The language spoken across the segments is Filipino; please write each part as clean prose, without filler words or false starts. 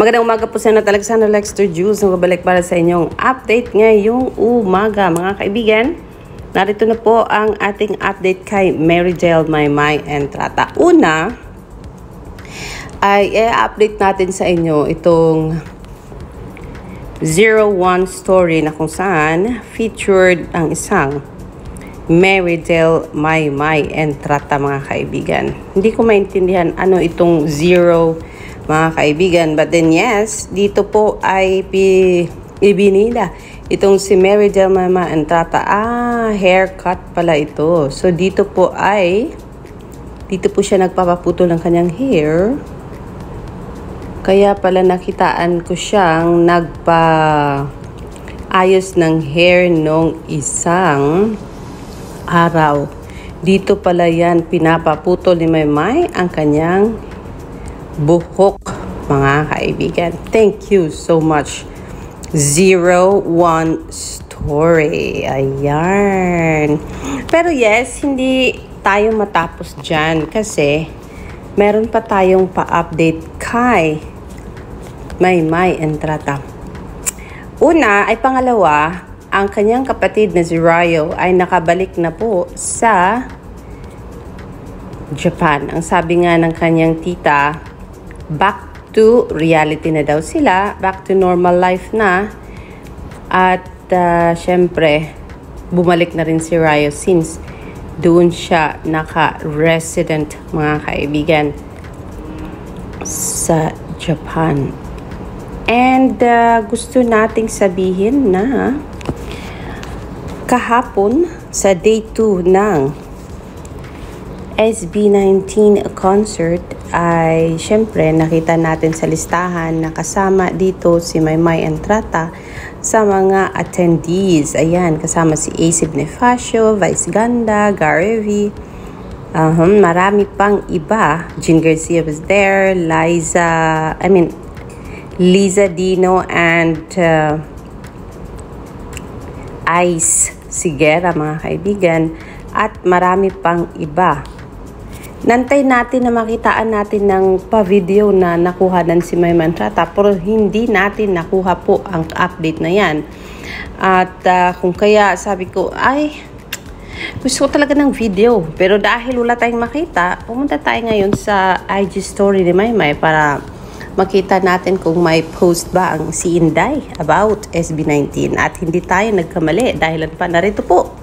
Magandang umaga po sa Alexander Lexter Jules. Nagbabalik para sa inyong update ngayong umaga. Mga kaibigan, narito na po ang ating update kay Marydel Maymay Entrata. Una, ay i-update natin sa inyo itong 01 story na kung saan featured ang isang Marydel Maymay Entrata, mga kaibigan. Hindi ko maintindihan ano itong 0, mga kaibigan. But then yes, dito po ay ibinila itong si Marydel Maymay Entrata. Haircut pala ito. So dito po siya nagpapaputol ng kanyang hair. Kaya pala nakitaan ko siyang nagpa-ayos ng hair nung isang araw. Dito pala yan pinapaputol ni Maymay ang kanyang buhok, mga kaibigan. Thank you so much. 01 story. Ayan. Pero yes, hindi tayo matapos dyan kasi meron pa tayong pa-update kay Maymay Entrata. Una ay pangalawa, ang kanyang kapatid na si Ryo ay nakabalik na po sa Japan. Ang sabi nga ng kanyang tita, back to reality na daw sila, back to normal life na. At syempre, bumalik na rin si Ryo since doon siya naka-resident, mga kaibigan, sa Japan. And gusto nating sabihin na kahapon sa day 2 ng SB19 concert ay syempre nakita natin sa listahan na kasama dito si Maymay Entrata sa mga attendees. Ayan, kasama si AC Bonifacio, Vice Ganda, Gary V. Marami pang iba. Jean Garcia was there, Liza Dino and Ice Sigera, mga kaibigan, at marami pang iba. Nantay natin na makitaan natin ng pa-video na nakuhanan si Maymay Entrata, pero hindi natin nakuha po ang update na yan. At kung kaya sabi ko, gusto ko talaga ng video. Pero dahil wala tayong makita, pumunta tayo ngayon sa IG story ni Maymay para makita natin kung may post ba ang si Inday about SB19. At hindi tayo nagkamali dahil pa narito po.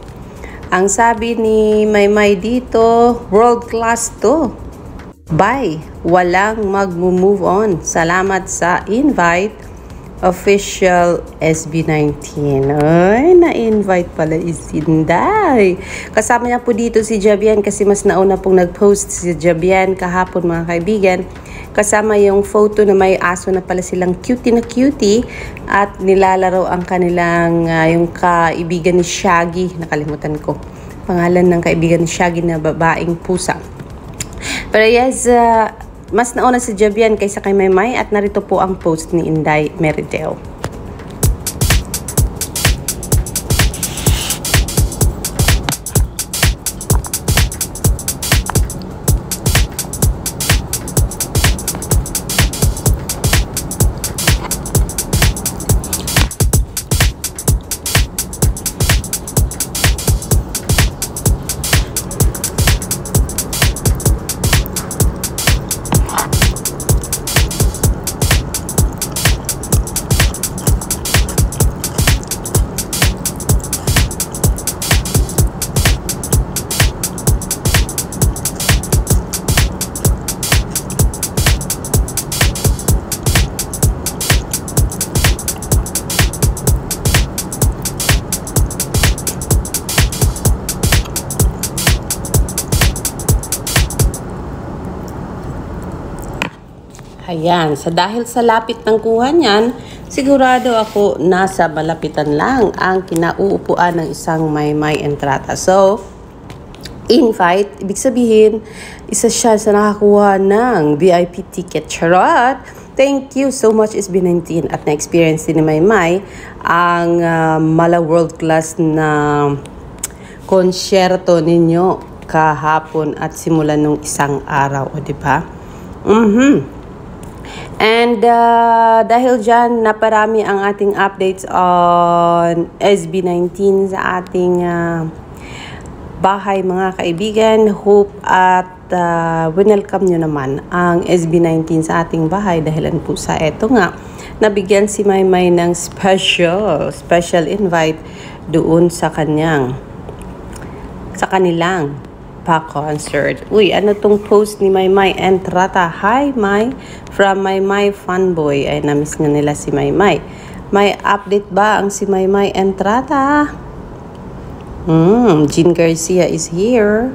Ang sabi ni Maymay dito, world class to. Bye. Walang mag-move on. Salamat sa invite. Official SB19. Ay, na-invite pala si Inday. Kasama niya po dito si Jabian kasi mas nauna pong nag-post si Jabian kahapon, mga kaibigan. Kasama yung photo na may aso na pala silang cutie na cutie at nilalaro ang kanilang yung kaibigan ni Shaggy. Nakalimutan ko pangalan ng kaibigan ni Shaggy na babaeng pusa. Pero yes, mas nauna si Jabian kaysa kay Maymay at narito po ang post ni Inday Marydel. Ayan, dahil sa lapit ng kuha niyan, sigurado ako nasa malapitan lang ang kinauupuan ng isang Maymay Entrata. So, invite, ibig sabihin, isa siya sa nakakuha ng VIP ticket. Charot! Thank you so much SB19 at na-experience din ni Maymay ang mala world class na konsyerto ninyo kahapon at simulan nung isang araw, o di ba? And dahil dyan, naparami ang ating updates on SB19 sa ating bahay mga kaibigan. Hope at welcome nyo naman ang SB19 sa ating bahay dahilan po sa eto nga. Nabigyan si Maymay ng special invite doon sa kanilang pa-concert. Uy, ano tong post ni Maymay Entrata? Hi, May. From Maymay Fanboy. Ay, namiss nga nila si Maymay. May update ba ang si Maymay Entrata? Jean Garcia is here.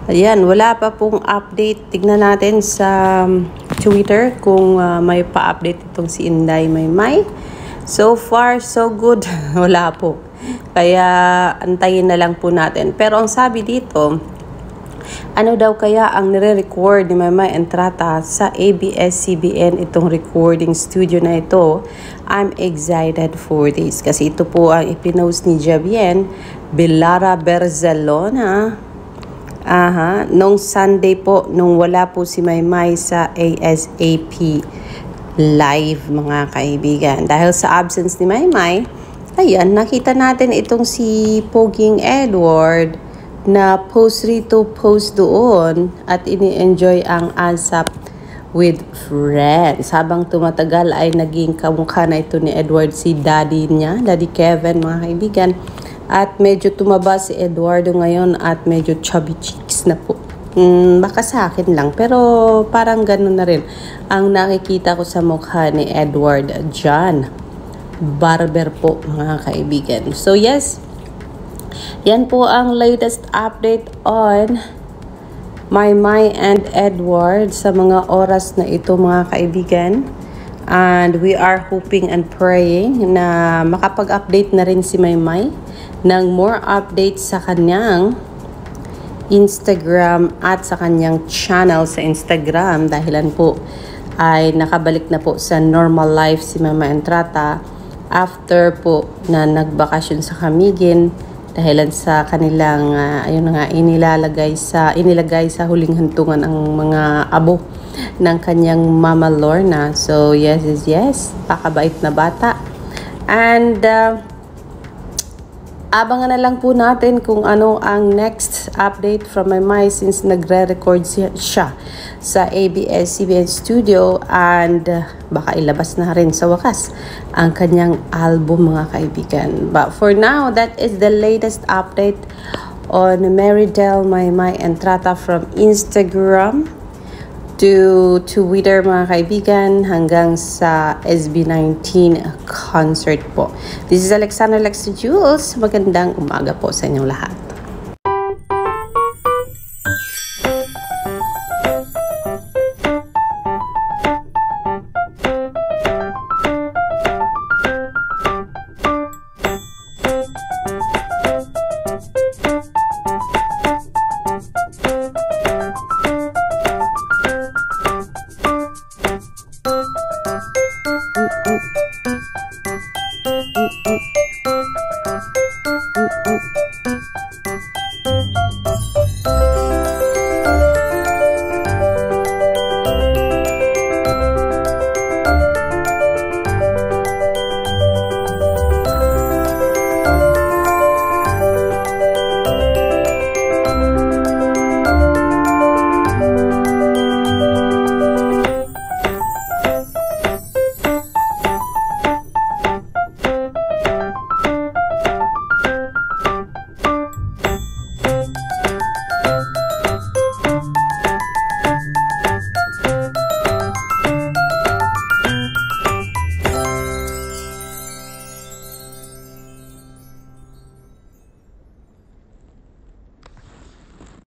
Ayan, wala pa pong update. Tignan natin sa Twitter kung may pa-update itong si Inday Maymay. So far, so good. Wala po. Kaya, antayin na lang po natin. Pero ang sabi dito, ano daw kaya ang nire-record ni Maymay Entrata sa ABS-CBN itong recording studio na ito? I'm excited for this. Kasi ito po ang ipinost ni Javier Bilara Berzalona. Nung Sunday po, nung wala po si Maymay sa ASAP live mga kaibigan. Dahil sa absence ni Maymay, ayan, nakita natin itong si Poging Edward na post rito, post doon at ini-enjoy ang ASAP with friends. Habang tumatagal ay naging kamukha na ito ni Edward si daddy niya, Daddy Kevin mga kaibigan. At medyo tumaba si Eduardo ngayon at medyo chubby cheeks na po. Baka sa akin lang, pero parang ganun na rin ang nakikita ko sa mukha ni Edward John Barber po mga kaibigan. So yes, yan po ang latest update on Maymay and Edward sa mga oras na ito mga kaibigan. And we are hoping and praying na makapag-update na rin si Maymay ng more updates sa kanyang Instagram at sa kanyang channel sa Instagram. Dahilan po ay nakabalik na po sa normal life si Maymay Entrata after po na nagbakasyon sa Camiguin. Dahilan sa kanilang ayun nga inilagay sa huling hantungan ang mga abo ng kanyang Mama Lorna. So yes, pakabait na bata. And abangan na lang po natin kung ano ang next update from Maymay since nagre-record siya sa ABS-CBN studio and baka ilabas na rin sa wakas ang kanyang album mga kaibigan. But for now, that is the latest update on Marydel Maymay Entrata from Instagram to Twitter mga kaibigan hanggang sa SB19 concert po. This is Alexandra Lex Jules. Magandang umaga po sa inyong lahat.